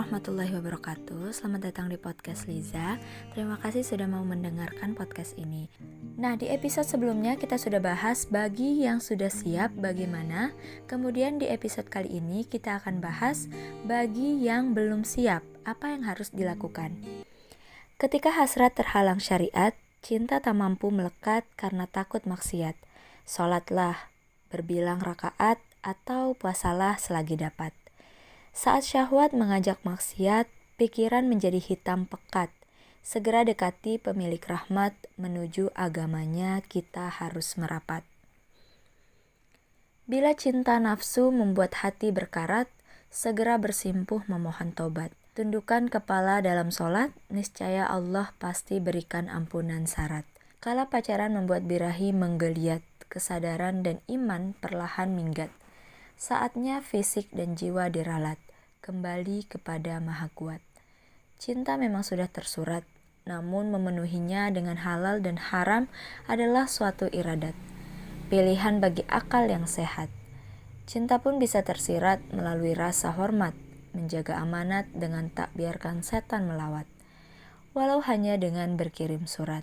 warahmatullahi wabarakatuh. Selamat datang di podcast Liza. Terima kasih sudah mau mendengarkan podcast ini. Nah, di episode sebelumnya kita sudah bahas bagi yang sudah siap bagaimana. Kemudian di episode kali ini kita akan bahas bagi yang belum siap, apa yang harus dilakukan. Ketika hasrat terhalang syariat, cinta tak mampu melekat karena takut maksiat. Sholatlah, berbilang rakaat, atau puasalah selagi dapat. Saat syahwat mengajak maksiat, pikiran menjadi hitam pekat. Segera dekati pemilik rahmat, menuju agamanya kita harus merapat. Bila cinta nafsu membuat hati berkarat, segera bersimpuh memohon tobat. Tundukkan kepala dalam sholat, niscaya Allah pasti berikan ampunan syarat. Kala pacaran membuat birahi menggeliat, kesadaran dan iman perlahan minggat. Saatnya fisik dan jiwa diralat, kembali kepada Maha Kuat. Cinta memang sudah tersurat, namun memenuhinya dengan halal dan haram adalah suatu iradat. Pilihan bagi akal yang sehat. Cinta pun bisa tersirat melalui rasa hormat, menjaga amanat dengan tak biarkan setan melawat, walau hanya dengan berkirim surat.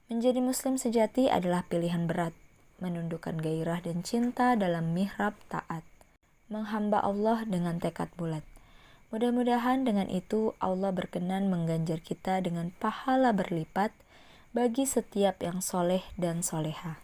Menjadi muslim sejati adalah pilihan berat, menundukkan gairah dan cinta dalam mihrab taat, menghamba Allah dengan tekad bulat. Mudah-mudahan dengan itu Allah berkenan mengganjar kita dengan pahala berlipat bagi setiap yang soleh dan soleha.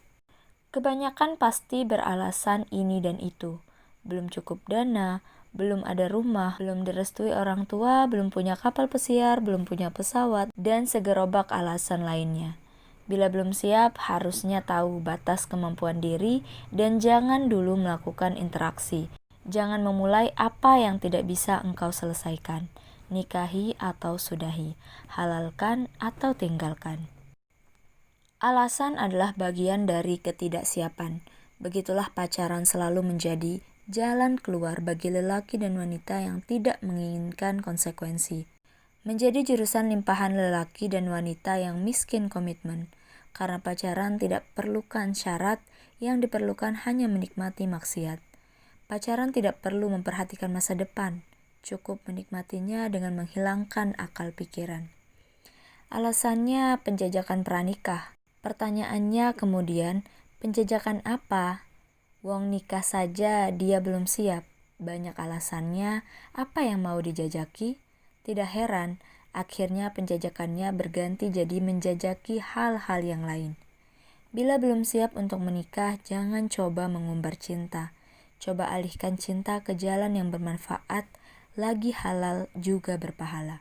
Kebanyakan pasti beralasan ini dan itu. Belum cukup dana, belum ada rumah, belum direstui orang tua, belum punya kapal pesiar, belum punya pesawat, dan segerobak alasan lainnya. Bila belum siap, harusnya tahu batas kemampuan diri dan jangan dulu melakukan interaksi. Jangan memulai apa yang tidak bisa engkau selesaikan. Nikahi atau sudahi, halalkan atau tinggalkan. Alasan adalah bagian dari ketidaksiapan. Begitulah pacaran selalu menjadi jalan keluar bagi lelaki dan wanita yang tidak menginginkan konsekuensi. Menjadi jurusan limpahan lelaki dan wanita yang miskin komitmen. Karena pacaran tidak perlukan syarat, yang diperlukan hanya menikmati maksiat. Pacaran tidak perlu memperhatikan masa depan, cukup menikmatinya dengan menghilangkan akal pikiran. Alasannya penjajakan pranikah. Pertanyaannya kemudian, penjajakan apa? Wong nikah saja dia belum siap. Banyak alasannya, apa yang mau dijajaki? Tidak heran, akhirnya penjajakannya berganti jadi menjajaki hal-hal yang lain. Bila belum siap untuk menikah, jangan coba mengumbar cinta. Coba alihkan cinta ke jalan yang bermanfaat, lagi halal juga berpahala.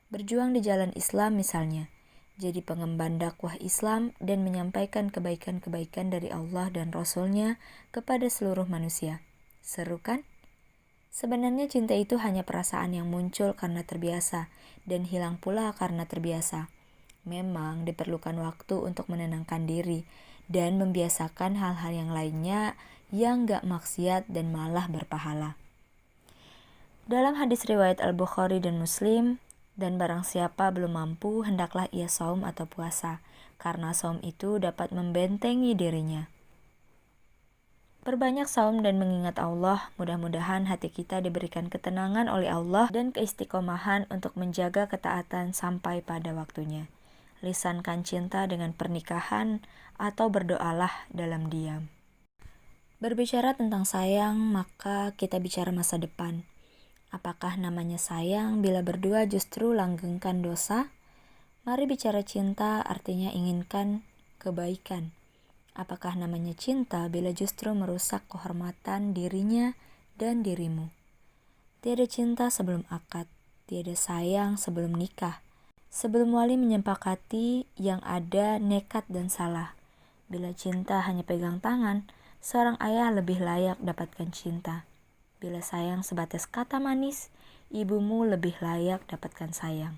Berjuang di jalan Islam misalnya, jadi pengemban dakwah Islam dan menyampaikan kebaikan-kebaikan dari Allah dan Rasul-Nya kepada seluruh manusia. Seru kan? Sebenarnya cinta itu hanya perasaan yang muncul karena terbiasa dan hilang pula karena terbiasa. Memang diperlukan waktu untuk menenangkan diri dan membiasakan hal-hal yang lainnya yang gak maksiat dan malah berpahala. Dalam hadis riwayat Al-Bukhari dan Muslim, dan barang siapa belum mampu, hendaklah ia saum atau puasa, karena saum itu dapat membentengi dirinya. Perbanyak saum dan mengingat Allah, mudah-mudahan hati kita diberikan ketenangan oleh Allah dan keistiqomahan untuk menjaga ketaatan sampai pada waktunya. Lisankan cinta dengan pernikahan atau berdoalah dalam diam. Berbicara tentang sayang, maka kita bicara masa depan. Apakah namanya sayang bila berdua justru langgengkan dosa? Mari bicara cinta artinya inginkan kebaikan. Apakah namanya cinta bila justru merusak kehormatan dirinya dan dirimu? Tiada cinta sebelum akad, tiada sayang sebelum nikah. Sebelum wali menyepakati, yang ada nekat dan salah. Bila cinta hanya pegang tangan, seorang ayah lebih layak dapatkan cinta. Bila sayang sebatas kata manis, ibumu lebih layak dapatkan sayang.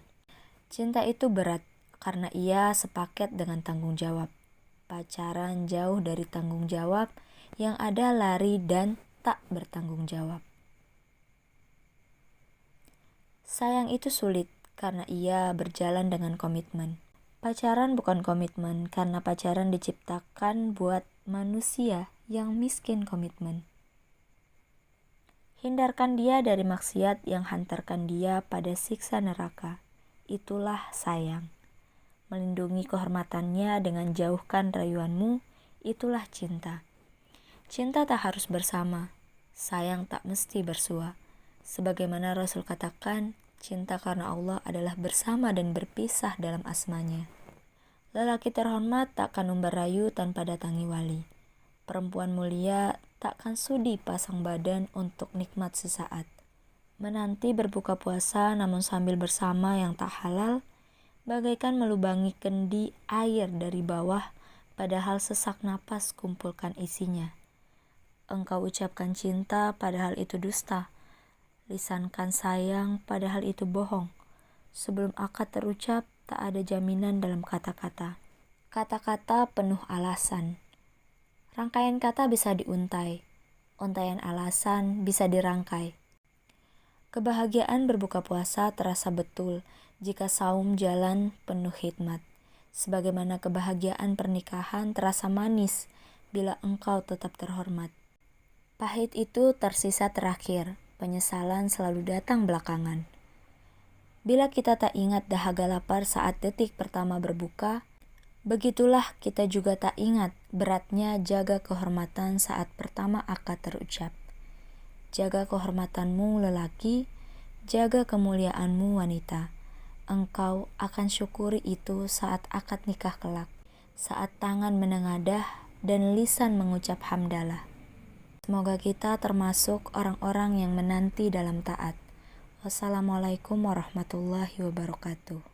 Cinta itu berat, karena ia sepaket dengan tanggung jawab. Pacaran jauh dari tanggung jawab, yang ada lari dan tak bertanggung jawab. Sayang itu sulit, karena ia berjalan dengan komitmen. Pacaran bukan komitmen, karena pacaran diciptakan buat manusia yang miskin komitmen. Hindarkan dia dari maksiat yang hantarkan dia pada siksa neraka. Itulah sayang. Melindungi kehormatannya dengan jauhkan rayuanmu, itulah cinta. Cinta tak harus bersama, sayang tak mesti bersua. Sebagaimana Rasul katakan, cinta karena Allah adalah bersama dan berpisah dalam asmanya. Lelaki terhormat takkan umbar rayu tanpa datangi wali. Perempuan mulia takkan sudi pasang badan untuk nikmat sesaat. Menanti berbuka puasa namun sambil bersama yang tak halal, bagaikan melubangi kendi air dari bawah, padahal sesak napas kumpulkan isinya. Engkau ucapkan cinta padahal itu dusta. Lisankan sayang padahal itu bohong. Sebelum akad terucap, tak ada jaminan dalam kata-kata. Kata-kata penuh alasan. Rangkaian kata bisa diuntai. Untaian alasan bisa dirangkai. Kebahagiaan berbuka puasa terasa betul jika saum jalan penuh hikmat. Sebagaimana kebahagiaan pernikahan terasa manis bila engkau tetap terhormat. Pahit itu tersisa terakhir, penyesalan selalu datang belakangan. Bila kita tak ingat dahaga lapar saat detik pertama berbuka, begitulah kita juga tak ingat beratnya jaga kehormatan saat pertama akad terucap. Jaga kehormatanmu lelaki, jaga kemuliaanmu wanita. Engkau akan syukuri itu saat akad nikah kelak, saat tangan menengadah dan lisan mengucap hamdalah. Semoga kita termasuk orang-orang yang menanti dalam taat. Wassalamualaikum warahmatullahi wabarakatuh.